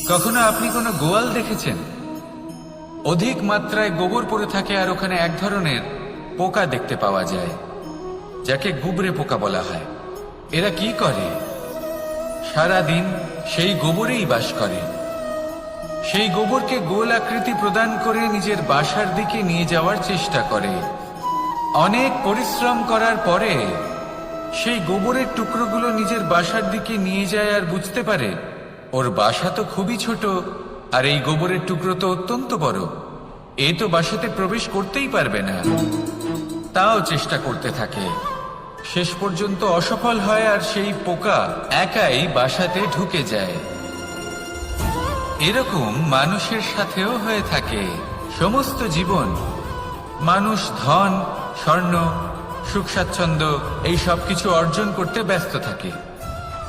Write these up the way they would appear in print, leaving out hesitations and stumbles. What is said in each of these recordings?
কখনো আপনি কোনো গোয়াল দেখেছেন? অধিক মাত্রায় গোবর পড়ে থাকে আর ওখানে এক ধরনের পোকা দেখতে পাওয়া যায়, যাকে গুবরে পোকা বলা হয়। এরা কি করে? সারাদিন সেই গোবরেই বাস করে। সেই গোবরকে গোল আকৃতি প্রদান করে নিজের বাসার দিকে নিয়ে যাওয়ার চেষ্টা করে। অনেক পরিশ্রম করার পরে সেই গোবরের টুকরোগুলো নিজের বাসার দিকে নিয়ে যায় আর বুঝতে পারে ওর বাসা তো খুবই ছোট, আর এই গোবরের টুকরো তো অত্যন্ত বড়। এ তো বাসাতে প্রবেশ করতেই পারবে না। তাও চেষ্টা করতে থাকে, শেষ পর্যন্ত অসফল হয় আর সেই পোকা একাই বাসাতে ঢুকে যায়। এরকম মানুষের সাথেও হয়ে থাকে। সমস্ত জীবন মানুষ ধন, স্বর্ণ, সুখ স্বাচ্ছন্দ্য এই সব কিছু অর্জন করতে ব্যস্ত থাকে।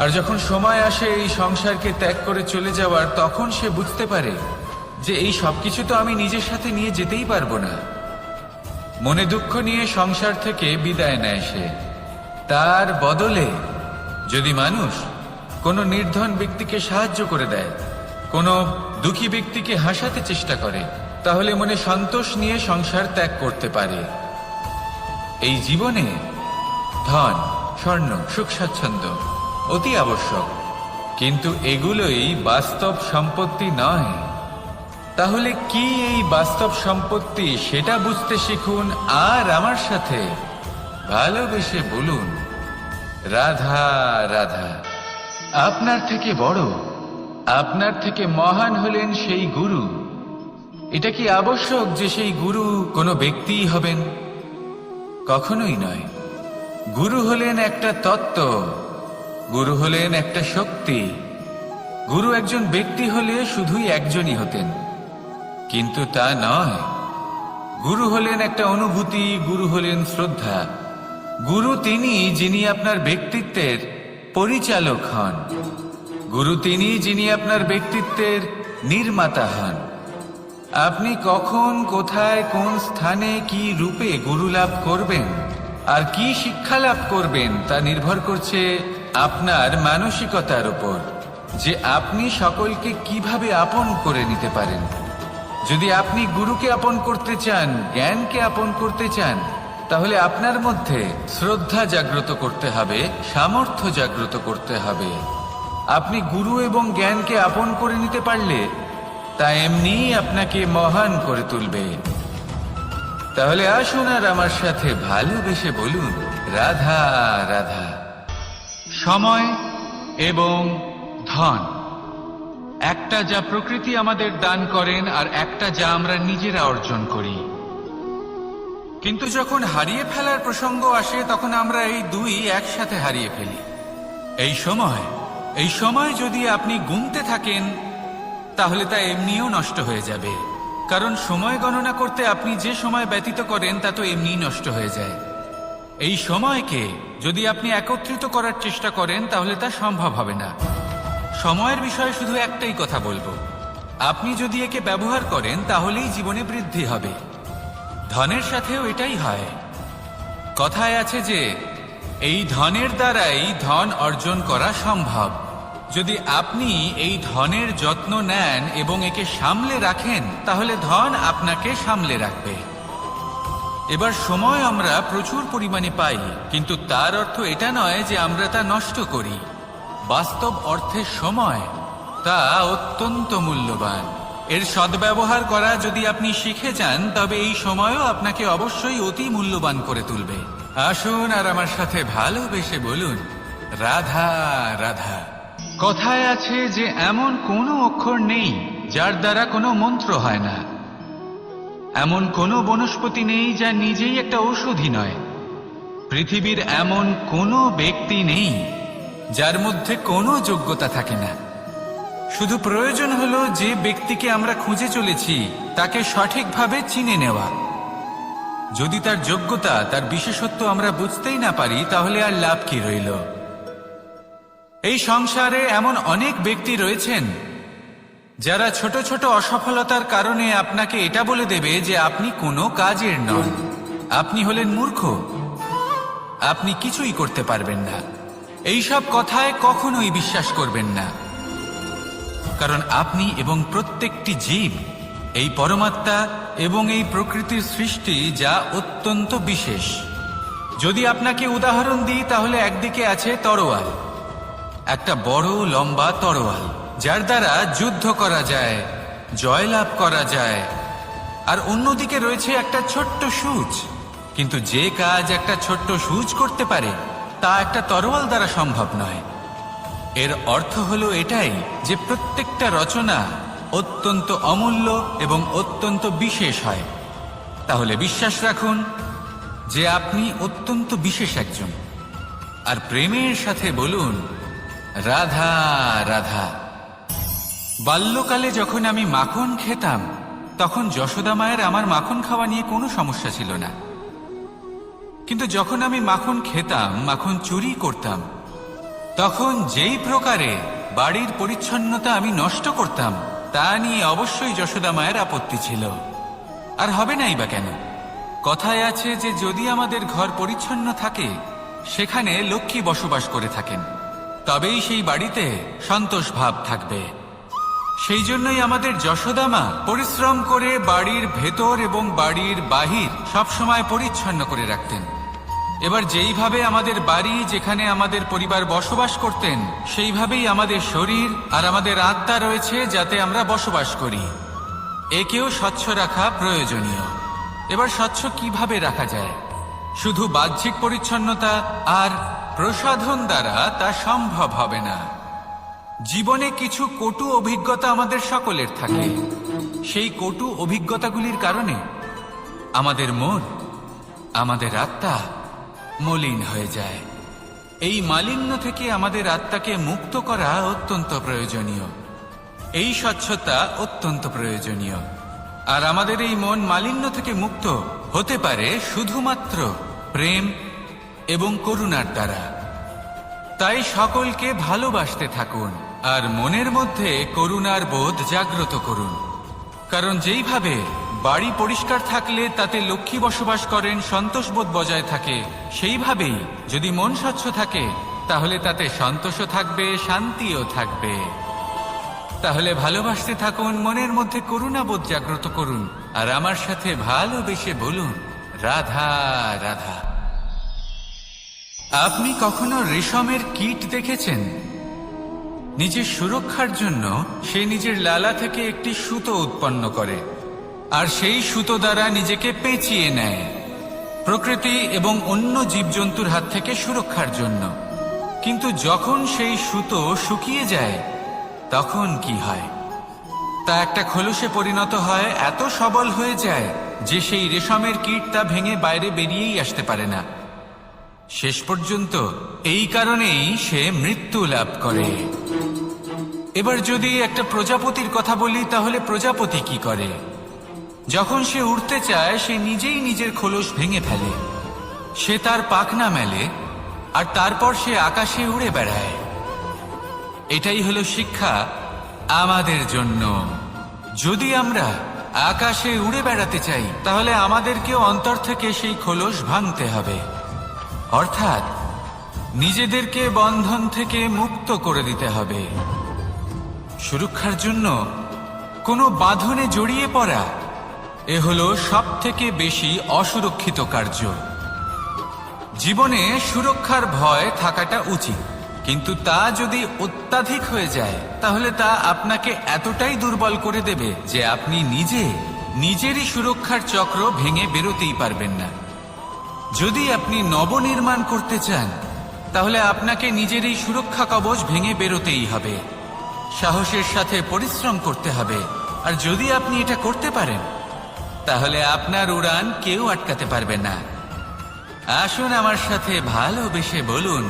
আর যখন সময় আসে এই সংসারকে ত্যাগ করে চলে যাওয়ার, তখন সে বুঝতে পারে যে এই সবকিছু তো আমি নিজের সাথে নিয়ে যেতেই পারবো না। মনে দুঃখ নিয়ে সংসার থেকে বিদায় নেয় সে। তার বদলে যদি মানুষ কোনো নির্ধন ব্যক্তিকে সাহায্য করে দেয়, কোনো দুঃখী ব্যক্তিকে হাসাতে চেষ্টা করে, তাহলে মনে সন্তোষ নিয়ে সংসার ত্যাগ করতে পারে। এই জীবনে ধন, স্বর্ণ, সুখ স্বাচ্ছন্দ্য অতি আবশ্যক, কিন্তু এগুলোই বাস্তব সম্পত্তি নয়। তাহলে কি এই বাস্তব সম্পত্তি, সেটা বুঝতে শিখুন আর আমার সাথে ভালোবেসে বলুন, রাধা রাধা। আপনার থেকে বড়, আপনার থেকে মহান হলেন সেই গুরু। এটা কি আবশ্যক যে সেই গুরু কোনো ব্যক্তিই হবেন? কখনোই নয়। গুরু হলেন একটা তত্ত্ব, গুরু হলেন একটা শক্তি। গুরু একজন ব্যক্তি হলে শুধুই একজনই হতেন, কিন্তু তা নয়। গুরু হলেন একটা অনুভূতি, গুরু হলেন শ্রদ্ধা। গুরু তিনি যিনি আপনার ব্যক্তিত্বের পরিচালক হন। গুরু তিনি যিনি আপনার ব্যক্তিত্বের নির্মাতা হন। আপনি কখন, কোথায়, কোন স্থানে, কি রূপে গুরু লাভ করবেন আর কি শিক্ষা লাভ করবেন, তা নির্ভর করছে আপনার মানসিকতার উপর, যে আপনি সকলকে কিভাবে আপন করে নিতে পারেন। যদি আপনি গুরুকে আপন করতে চান, জ্ঞানকে আপন করতে চান, তাহলে আপনার মধ্যে শ্রদ্ধা জাগ্রত করতে হবে, সামর্থ্য জাগ্রত করতে হবে। আপনি গুরু এবং জ্ঞানকে আপন করে নিতে পারলে তা এমনিই আপনাকে মহান করে তুলবে। তাহলে আসুন আর আমার সাথে ভালোবেসে বলুন, রাধা রাধা। সময় এবং ধন, একটা যা প্রকৃতি আমাদের দান করেন আর একটা যা আমরা নিজেরা অর্জন করি। কিন্তু যখন হারিয়ে ফেলার প্রসঙ্গ আসে, তখন আমরা এই দুই একসাথে হারিয়ে ফেলি। এই সময় যদি আপনি গুনতে থাকেন, তাহলে তা এমনিও নষ্ট হয়ে যাবে। কারণ সময় গণনা করতে আপনি যে সময় ব্যতীত করেন তা তো এমনিই নষ্ট হয়ে যায়। এই সময়কে যদি আপনি একত্রিত করার চেষ্টা করেন, তাহলে তা সম্ভব হবে না। সময়ের বিষয়ে শুধু একটাই কথা বলবো, আপনি যদি একে ব্যবহার করেন তাহলেই জীবনে বৃদ্ধি হবে। ধনের সাথেও এটাই হয়। কথায় আছে যে এই ধনের দ্বারাই ধন অর্জন করা সম্ভব। যদি আপনি এই ধনের যত্ন নেন এবং একে সামলে রাখেন, তাহলে ধন আপনাকে সামলে রাখবে। এবার সময় আমরা প্রচুর পরিমাণে পাই, কিন্তু তার অর্থ এটা নয় যে আমরা তা নষ্ট করি। বাস্তব অর্থে সময় তা অত্যন্ত মূল্যবান। এর সদ্ব্যবহার করা যদি আপনি শিখে যান, তবে এই সময়ও আপনাকে অবশ্যই অতি মূল্যবান করে তুলবে। আসুন আর আমার সাথে ভালোবেসে বলুন, রাধা রাধা। কথায় আছে যে এমন কোনো অক্ষর নেই যার দ্বারা কোনো মন্ত্র হয় না। এমন কোনো বনস্পতি নেই যা নিজেই একটা ঔষধি নয়। পৃথিবীর এমন কোনো ব্যক্তি নেই যার মধ্যে কোনো যোগ্যতা থাকে না। শুধু প্রয়োজন হলো যে ব্যক্তিকে আমরা খুঁজে চলেছি তাকে সঠিকভাবে চিনে নেওয়া। যদি তার যোগ্যতা, তার বিশেষত্ব আমরা বুঝতেই না পারি, তাহলে আর লাভ কি রইল? এই সংসারে এমন অনেক ব্যক্তি রয়েছেন যারা ছোট ছোট অসফলতার কারণে আপনাকে এটা বলে দেবে যে আপনি কোনো কাজের নন, আপনি হলেন মূর্খ, আপনি কিছুই করতে পারবেন না। এইসব কথায় কখনোই বিশ্বাস করবেন না, কারণ আপনি এবং প্রত্যেকটি জীব এই পরমাত্মা এবং এই প্রকৃতির সৃষ্টি, যা অত্যন্ত বিশেষ। যদি আপনাকে উদাহরণ দিই, তাহলে একদিকে আছে তরোয়াল, একটা বড় লম্বা তরোয়াল, যার দ্বারা যুদ্ধ করা যায়, জয়লাভ করা যায়। আর অন্যদিকে রয়েছে একটা ছোট্ট সূচ, কিন্তু যে কাজ একটা ছোট্ট সূচ করতে পারে তা একটা তরোয়াল দ্বারা সম্ভব নয়। এর অর্থ হলো এটাই যে প্রত্যেকটা রচনা অত্যন্ত অমূল্য এবং অত্যন্ত বিশেষ হয়। তাহলে বিশ্বাস রাখুন যে আপনি অত্যন্ত বিশেষ একজন, আর প্রেমের সাথে বলুন রাধা রাধা। বাল্যকালে যখন আমি মাখন খেতাম, তখন যশোদা মায়ের আমার মাখন খাওয়া নিয়ে কোনো সমস্যা ছিল না। কিন্তু যখন আমি মাখন খেতাম, মাখন চুরি করতাম, তখন যেই প্রকারে বাড়ির পরিচ্ছন্নতা আমি নষ্ট করতাম, তা নিয়ে অবশ্যই যশোদা মায়ের আপত্তি ছিল। আর হবে নাই বা কেন? কথায় আছে যে যদি আমাদের ঘর পরিচ্ছন্ন থাকে, সেখানে লক্ষ্মী বসবাস করে থাকেন, তবেই সেই বাড়িতে সন্তোষ ভাব থাকবে। সেই জন্যই আমাদের যশোদা মা পরিশ্রম করে বাড়ির ভেতর এবং বাড়ির বাহির সবসময় পরিচ্ছন্ন করে রাখতেন। এবার যেইভাবে আমাদের বাড়ি, যেখানে আমাদের পরিবার বসবাস করতেন, সেইভাবেই আমাদের শরীর আর আমাদের আত্মা রয়েছে, যাতে আমরা বসবাস করি। একেও স্বচ্ছ রাখা প্রয়োজনীয়। এবার স্বচ্ছ কিভাবে রাখা যায়? শুধু বাহ্যিক পরিচ্ছন্নতা আর প্রসাধন দ্বারা তা সম্ভব হবে না। জীবনে কিছু কটু অভিজ্ঞতা আমাদের সকলের থাকে। সেই কটু অভিজ্ঞতাগুলির কারণে আমাদের মন, আমাদের আত্মা মলিন হয়ে যায়। এই মালিন্য থেকে আমাদের আত্মাকে মুক্ত করা অত্যন্ত প্রয়োজনীয়। এই স্বচ্ছতা অত্যন্ত প্রয়োজনীয়। আর আমাদের এই মন মালিন্য থেকে মুক্ত হতে পারে শুধুমাত্র প্রেম এবং করুণার দ্বারা। তাই সকলকে ভালোবাসতে থাকুন আর মনের মধ্যে করুণার বোধ জাগ্রত করুন। কারণ যেইভাবে বাড়ি পরিষ্কার থাকলে তাতে লক্ষ্মী বসবাস করেন, সন্তোষবোধ বজায় থাকে, সেইভাবেই যদি মন স্বচ্ছ থাকে, তাহলে তাতে সন্তোষও থাকবে, শান্তিও থাকবে। তাহলে ভালোবাসতে থাকুন, মনের মধ্যে করুণাবোধ জাগ্রত করুন, আর আমার সাথে ভালোবেসে বলুন রাধা রাধা। আপনি কখনো রেশমের কীট দেখেছেন? নিজের সুরক্ষার জন্য সে নিজের লালা থেকে একটি সুতো উৎপন্ন করে, আর সেই সুতো দ্বারা নিজেকে পেঁচিয়ে নেয়, প্রকৃতি এবং অন্য জীবজন্তুর হাত থেকে সুরক্ষার জন্য। কিন্তু যখন সেই সুতো শুকিয়ে যায়, তখন কি হয়? তা একটা খোলসে পরিণত হয়, এত সবল হয়ে যায় যে সেই রেশমের কীট তা ভেঙে বাইরে বেরিয়েই আসতে পারে না। শেষ পর্যন্ত এই কারণেই সে মৃত্যু লাভ করে। এবার যদি একটা প্রজাপতির কথা বলি, তাহলে প্রজাপতি কি করে? যখন সে উড়তে চায়, সে নিজেই নিজের খোলস ভেঙে ফেলে, সে তার পাখনা মেলে, আর তারপর সে আকাশে উড়ে বেড়ায়। এটাই হলো শিক্ষা আমাদের জন্য। যদি আমরা আকাশে উড়ে বেড়াতে চাই, তাহলে আমাদেরকেও অন্তর থেকে সেই খোলস ভাঙতে হবে, অর্থাৎ নিজেদেরকে বন্ধন থেকে মুক্ত করে দিতে হবে। সুরক্ষার জন্য কোনো বাঁধনে জড়িয়ে পড়া, এ হলো সবথেকে বেশি অসুরক্ষিত কার্য। জীবনে সুরক্ষার ভয় থাকাটা উচিত, কিন্তু তা যদি অত্যাধিক হয়ে যায়, তাহলে তা আপনাকে এতটাই দুর্বল করে দেবে যে আপনি নিজেরই সুরক্ষার চক্র ভেঙে বেরোতেই পারবেন না। যদি আপনি নবনির্মাণ করতে চান, তাহলে আপনাকে নিজের এই সুরক্ষা কবচ ভেঙে বেরোতেই হবে, সাহসের সাথে পরিশ্রম করতে হবে। আর যদি আপনি এটা করতে পারেন, তাহলে আপনার উড়ান কেউ আটকাতে পারবে না। আসুন আমার সাথে ভালোবেসে বলুন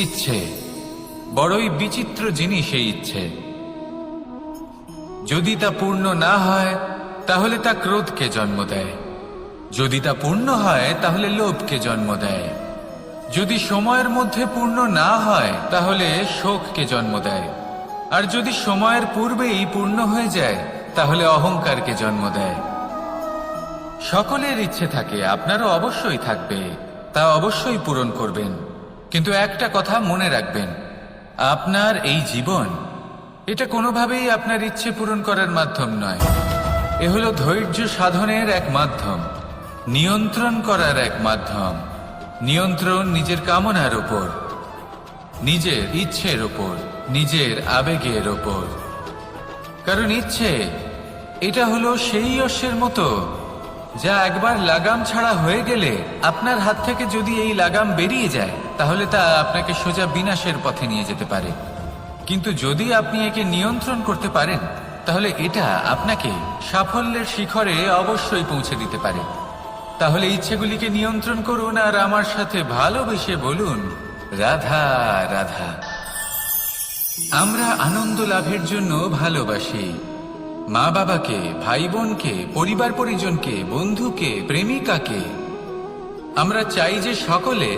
ইচ্ছে। বড়ই বিচিত্র জিনিস এই ইচ্ছে। যদি তা পূর্ণ না হয়, তাহলে তা ক্রোধকে জন্ম দেয়। যদি তা পূর্ণ হয়, তাহলে লোভকে জন্ম দেয়। যদি সময়ের মধ্যে পূর্ণ না হয়, তাহলে শোককে জন্ম দেয়। আর যদি সময়ের পূর্বেই পূর্ণ হয়ে যায়, তাহলে অহংকারকে জন্ম দেয়। সকলের ইচ্ছে থাকে, আপনারও অবশ্যই থাকবে, তা অবশ্যই পূরণ করবেন। কিন্তু একটা কথা মনে রাখবেন, আপনার এই জীবন এটা কোনোভাবেই আপনার ইচ্ছে পূরণ করার মাধ্যম নয়। এ হলো ধৈর্য সাধনের এক মাধ্যম, নিয়ন্ত্রণ করার এক মাধ্যম। নিয়ন্ত্রণ নিজের কামনার ওপর, নিজের ইচ্ছের ওপর, নিজের আবেগের ওপর। কারণ ইচ্ছে এটা হলো সেই অশ্বের মতো যা একবার লাগাম ছাড়া হয়ে গেলে আপনার হাত থেকে যদি এই লাগাম বেরিয়ে যায় তাহলে তা আপনাকে সোজা বিনাশের পথে নিয়ে যেতে পারে। কিন্তু যদি আপনি একে নিয়ন্ত্রণ করতে পারেন তাহলে এটা আপনাকে সাফল্যের শিখরে অবশ্যই পৌঁছে দিতে পারে। তাহলে ইচ্ছেগুলিকে নিয়ন্ত্রণ করুন আর আমার সাথে ভালোবেসে বলুন, রাধা রাধা। আমরা আনন্দ লাভের জন্য ভালোবাসি মা বাবাকে, ভাই বোনকে, পরিবার পরিজনকে, বন্ধুকে, প্রেমিকাকে। আমরা চাই যে সকলে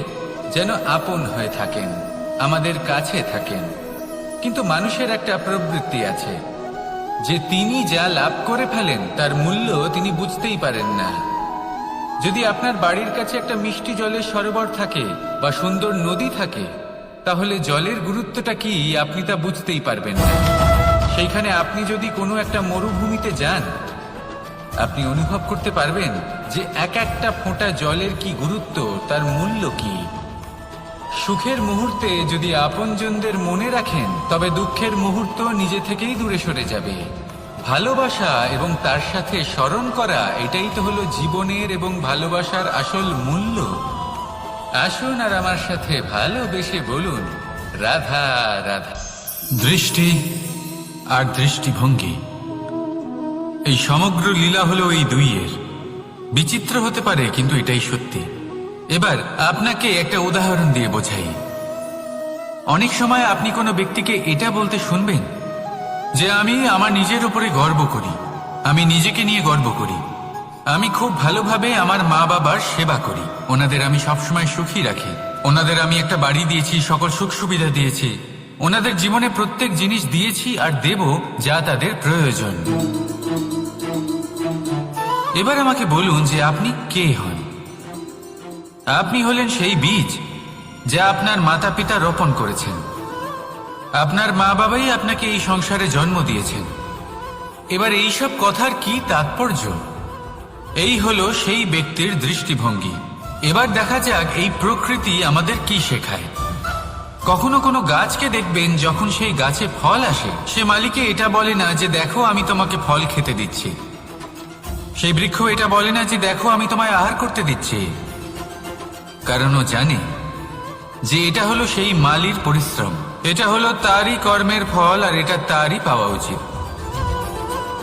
যেন আপন হয়ে থাকেন, আমাদের কাছে থাকেন। কিন্তু মানুষের একটা প্রবৃত্তি আছে যে তিনি যা লাভ করে ফেলেন তার মূল্য তিনি বুঝতেই পারেন না। যদি আপনার বাড়ির কাছে একটা মিষ্টি জলের সরোবর থাকে বা সুন্দর নদী থাকে তাহলে জলের গুরুত্বটা কি আপনি তা বুঝতেই পারবেন না। সেইখানে আপনি যদি কোনো একটা মরুভূমিতে যান আপনি অনুভব করতে পারবেন যে এক একটা ফোঁটা জলের কি গুরুত্ব, তার মূল্য কি। সুখের মুহূর্তে যদি আপনজনদের মনে রাখেন তবে দুঃখের মুহূর্ত নিজে থেকেই দূরে সরে যাবে। ভালোবাসা এবং তার সাথে স্মরণ করা, এটাই তো হলো জীবনের এবং ভালোবাসার আসল মূল্য। আসুন আর আমার সাথে ভালোবেসে বলুন, রাধা রাধা। দৃষ্টি আর দৃষ্টিভঙ্গি, এই সমগ্র লীলা হলো এই দুইয়ের। বিচিত্র হতে পারে কিন্তু এটাই সত্যি। এবার আপনাকে একটা উদাহরণ দিয়ে বোঝাই। অনেক সময় আপনি কোনো ব্যক্তিকে এটা বলতে শুনবেন যে আমি আমার নিজের উপরে গর্ব করি, আমি নিজেকে নিয়ে গর্ব করি, আমি খুব ভালোভাবে আমার মা বাবার সেবা করি, ওনাদের আমি সবসময় সুখী রাখি, ওনাদের আমি একটা বাড়ি দিয়েছি, সকল সুখ সুবিধা দিয়েছি, ওনাদের জীবনে প্রত্যেক জিনিস দিয়েছি আর দেব যা তাদের প্রয়োজন। এবার আমাকে বলুন যে আপনি কে হন? আপনি হলেন সেই বীজ যা আপনার মাতা পিতা রোপণ করেছেন। আপনার মা বাবাই আপনাকে এই সংসারে জন্ম দিয়েছেন। এবার এইসব কথার কি তাৎপর্য? এই হলো সেই ব্যক্তির দৃষ্টিভঙ্গি। এবার দেখা যাক এই প্রকৃতি আমাদের কি শেখায়। কখনো কোনো গাছকে দেখবেন যখন সেই গাছে ফল আসে সে মালিকে এটা বলে না যে দেখো আমি তোমাকে ফল খেতে দিচ্ছি। সেই বৃক্ষ এটা বলে না যে দেখো আমি তোমায় আহার করতে দিচ্ছি, কারণ ও জানে যে এটা হলো সেই মালির পরিশ্রম, এটা হলো তারই কর্মের ফল আর এটা তারই পাওয়া উচিত।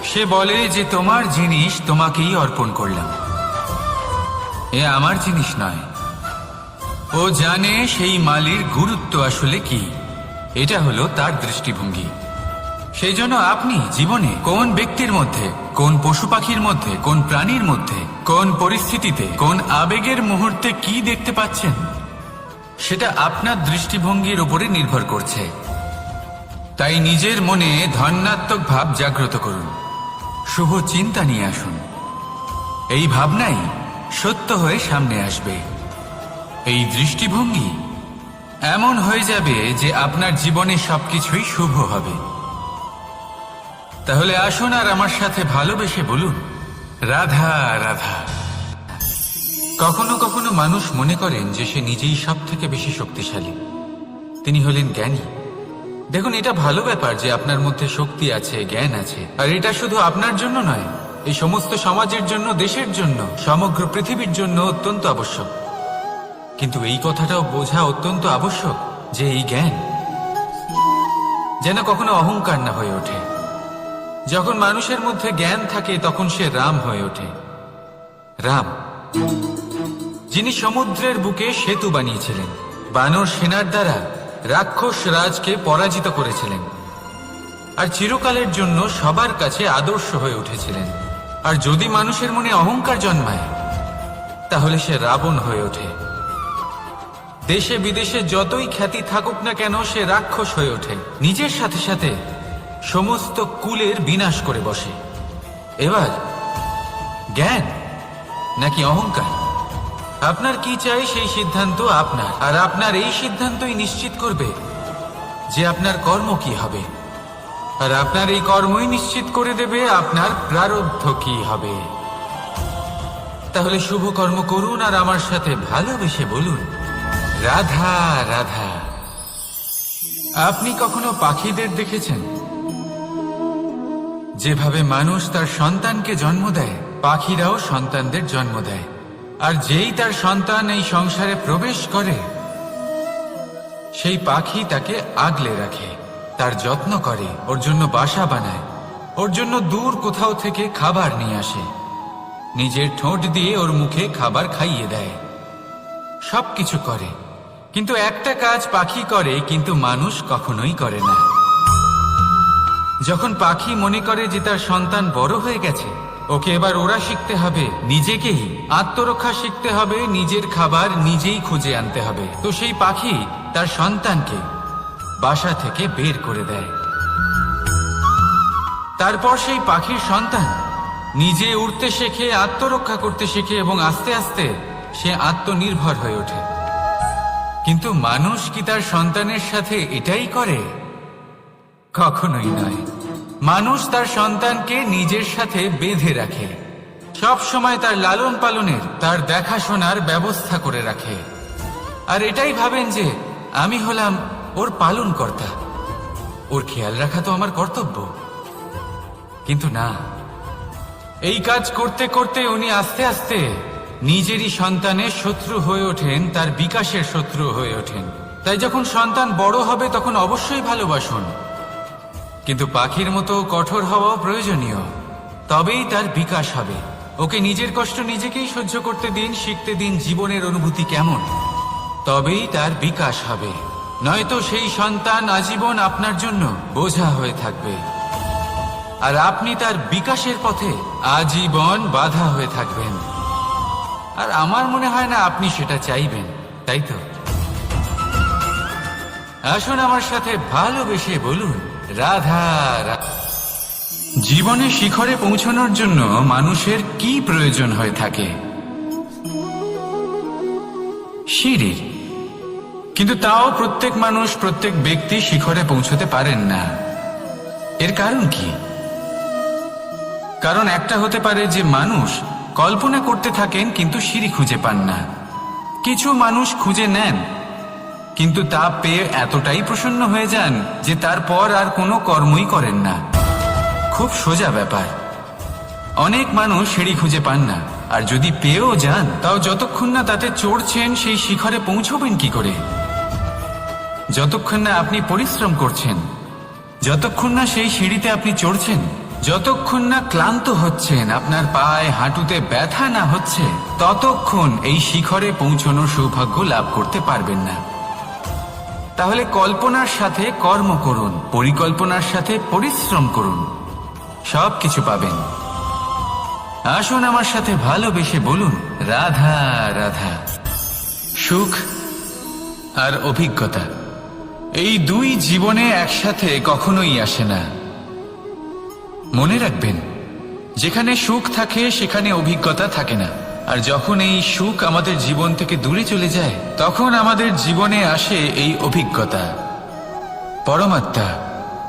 সে বলে যে তোমার জিনিস তোমাকেই অর্পণ করলাম, এ আমার জিনিস নয়। ও জানে সেই মালির গুরুত্ব আসলে কি, এটা হলো তার দৃষ্টিভঙ্গি। সেই জন্য আপনি জীবনে কোন ব্যক্তির মধ্যে, কোন পশু পাখির মধ্যে, কোন প্রাণীর মধ্যে, কোন পরিস্থিতিতে, কোন আবেগের মুহূর্তে কি দেখতে পাচ্ছেন সেটা আপনার দৃষ্টিভঙ্গির উপরে নির্ভর করছে। তাই নিজের মনে ধনাত্মক ভাব জাগ্রত করুন, শুভ চিন্তা নিয়ে আসুন। এই ভাবনাই সত্য হয়ে সামনে আসবে। এই দৃষ্টিভঙ্গি এমন হয়ে যাবে যে আপনার জীবনে সবকিছুই শুভ হবে। তাহলে আসুন আর আমার সাথে ভালোবেসে বলুন, রাধা রাধা। কখনো কখনো মানুষ মনে করেন যে সে নিজেই সব থেকে বেশি শক্তিশালী, তিনি হলেন জ্ঞানী। দেখুন, এটা ভালো ব্যাপার যে আপনার মধ্যে শক্তি আছে, জ্ঞান আছে, আর এটা শুধু আপনার জন্য নয়, এই সমস্ত সমাজের জন্য, দেশের জন্য, সমগ্র পৃথিবীর জন্য অত্যন্ত আবশ্যক। কিন্তু এই কথাটাও বোঝা অত্যন্ত আবশ্যক যে এই জ্ঞান যেন কখনো অহংকার না হয়ে ওঠে। যখন মানুষের মধ্যে জ্ঞান থাকে তখন সে রাম হয়ে ওঠে। রাম, যিনি সমুদ্রের বুকে সেতু বানিয়েছিলেন, বানর সেনার দ্বারা রাক্ষস রাজকে পরাজিত করেছিলেন, আর চিরকালের জন্য সবার কাছে আদর্শ হয়ে উঠেছিলেন। আর যদি মানুষের মনে অহংকার জন্মায় তাহলে সে রাবণ হয়ে ওঠে। দেশে বিদেশে যতই খ্যাতি থাকুক না কেন সে রাক্ষস হয়ে ওঠে, নিজের সাথে সাথে সমস্ত কুলের বিনাশ করে বসে। এবার জ্ঞান নাকি অহংকার, আপনার কি চাই সেই সিদ্ধান্ত আপনার, আর আপনার এই সিদ্ধান্তই নিশ্চিত করবে যে আপনার কর্ম কি হবে, আর আপনার এই কর্মই নিশ্চিত করে দেবে আপনার প্রারব্ধ কি হবে। তাহলে শুভ কর্ম করুন আর আমার সাথে ভালোবেসে বলুন, রাধা রাধা। আপনি কখনো পাখিদের দেখেছেন? যেভাবে মানুষ তার সন্তানকে জন্ম দেয়, পাখিরাও সন্তানদের জন্ম দেয়। আর যেই তার সন্তান এই সংসারে প্রবেশ করে, সেই পাখি তাকে আগলে রাখে, তার যত্ন করে, ওর জন্য বাসা বানায়, ওর জন্য দূর কোথাও থেকে খাবার নিয়ে আসে, নিজের ঠোঁট দিয়ে ওর মুখে খাবার খাইয়ে দেয়, সবকিছু করে। কিন্তু একটা কাজ পাখি করে, কিন্তু মানুষ কখনোই করে না। যখন পাখি মনে করে যে তার সন্তান বড় হয়ে গেছে, ওকে এবার ওরা শিখতে হবে, নিজেকেই আত্মরক্ষা শিখতে হবে, নিজের খাবার নিজেই খুঁজে আনতে হবে, তো সেই পাখি তার সন্তানকে বাসা থেকে বের করে দেয়। তারপর সেই পাখির সন্তান নিজে উড়তে শেখে, আত্মরক্ষা করতে শেখে এবং আস্তে আস্তে সে আত্মনির্ভর হয়ে ওঠে। কিন্তু মানুষ কি তার সন্তানের সাথে এটাই করে? কখনোই নয়। মানুষ তার সন্তানকে নিজের সাথে বেঁধে রাখে, সব সময় তার লালন পালনের, তার দেখাশোনার ব্যবস্থা করে রাখে, আর এটাই ভাবেন যে আমি হলাম ওর পালনকর্তা, ওর খেয়াল রাখা তো আমার কর্তব্য। কিন্তু না, এই কাজ করতে করতে উনি আস্তে আস্তে নিজেরই সন্তানের শত্রু হয়ে ওঠেন, তার বিকাশের শত্রু হয়ে ওঠেন। তাই যখন সন্তান বড় হবে তখন অবশ্যই ভালোবাসুন, কিন্তু পাখির মতো কঠোর হওয়া প্রয়োজনীয়, তবেই তার বিকাশ হবে। ওকে নিজের কষ্ট নিজেকেই সহ্য করতে দিন, শিখতে দিন জীবনের অনুভূতি কেমন, তবেই তার বিকাশ হবে। নয়তো সেই সন্তান আজীবন আপনার জন্য বোঝা হয়ে থাকবে, আর আপনি তার বিকাশের পথে আজীবন বাধা হয়ে থাকবেন। আর আমার মনে হয় না আপনি সেটা চাইবেন, তাই তো? আসুন আমার সাথে ভালোবেসে বলুন, রাধা রাধা। জীবনে শিখরে পৌঁছানোর জন্য মানুষের কি প্রয়োজন হয়ে থাকে? সিঁড়ির। কিন্তু তাও প্রত্যেক মানুষ, প্রত্যেক ব্যক্তি শিখরে পৌঁছতে পারেন না। এর কারণ কি? কারণ একটা হতে পারে যে মানুষ কল্পনা করতে থাকেন কিন্তু সিঁড়ি খুঁজে পান না। কিছু মানুষ খুঁজে নেন, কিন্তু তা পেয়ে এতটাই প্রসন্ন হয়ে যান যে তারপর আর কোনো কর্মই করেন না। খুব সোজা ব্যাপার। অনেক মানুষ সিঁড়ি খুঁজে পান না, আর যদি পেয়েও যান তাও যতক্ষণ না তাতে চড়ছেন সেই শিখরে পৌঁছবেন কি করে? যতক্ষণ না আপনি পরিশ্রম করছেন, যতক্ষণ না সেই সিঁড়িতে আপনি চড়ছেন, যতক্ষণ না ক্লান্ত হচ্ছেন, আপনার পায়ে হাঁটুতে ব্যথা না হচ্ছে, ততক্ষণ এই শিখরে পৌঁছানোর সৌভাগ্য লাভ করতে পারবেন না। তাহলে কল্পনার সাথে কর্ম করুন, পরিকল্পনার সাথে পরিশ্রম করুন, সব কিছু পাবেন। আসুন আমার সাথে ভালোবেসে বলুন, রাধা রাধা। সুখ আর অভিজ্ঞতা, এই দুই জীবনে একসাথে কখনোই আসে না। মনে রাখবেন, যেখানে সুখ থাকে সেখানে অভিজ্ঞতা থাকে না। আর যখন এই সুখ আমাদের জীবন থেকে দূরে চলে যায়, তখন আমাদের জীবনে আসে এই অভিজ্ঞতা। পরমাত্মা,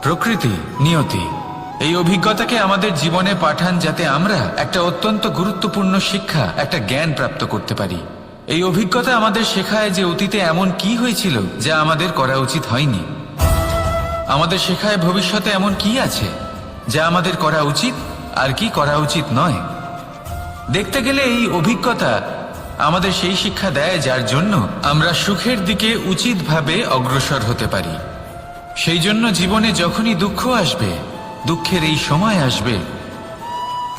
প্রকৃতি, নিয়তি এই অভিজ্ঞতাকে আমাদের জীবনে পাঠান, যাতে আমরা একটা অত্যন্ত গুরুত্বপূর্ণ শিক্ষা, একটা জ্ঞান প্রাপ্ত করতে পারি। এই অভিজ্ঞতা আমাদের শেখায় যে অতীতে এমন কি হয়েছিল যা আমাদের করা উচিত হয়নি। আমাদের শেখায় ভবিষ্যতে এমন কি আছে যা আমাদের করা উচিত আর কি করা উচিত নয়। দেখতে গেলে এই অভিজ্ঞতা আমাদের সেই শিক্ষা দেয় যার জন্য আমরা সুখের দিকে উচিতভাবে অগ্রসর হতে পারি। সেই জন্য জীবনে যখনই দুঃখ আসবে, দুঃখের এই সময় আসবে,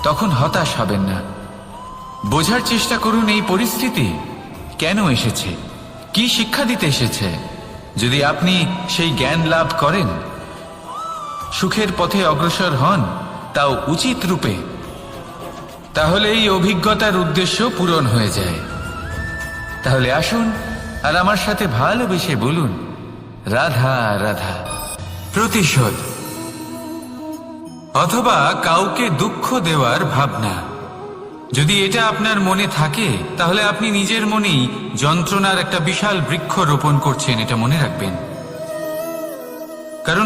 তখন হতাশ হবেন না। বোঝার চেষ্টা করুন এই পরিস্থিতি কেন এসেছে, কি শিক্ষা দিতে এসেছে। যদি আপনি সেই জ্ঞান লাভ করেন, সুখের পথে অগ্রসর হন, তাও উচিত রূপে, তাহলে এই অভিজ্ঞতার উদ্দেশ্য পূরণ হয়ে যায়। তাহলে আসুন আর আমার সাথে ভালোবেসে বলুন, রাধা রাধা। প্রতিশোধ অথবা কাউকে দুঃখ দেওয়ার ভাবনা, যদি এটা আপনার মনে থাকে, তাহলে আপনি নিজের মনেই যন্ত্রণার একটা বিশাল বৃক্ষ রোপণ করছেন, এটা মনে রাখবেন। কারণ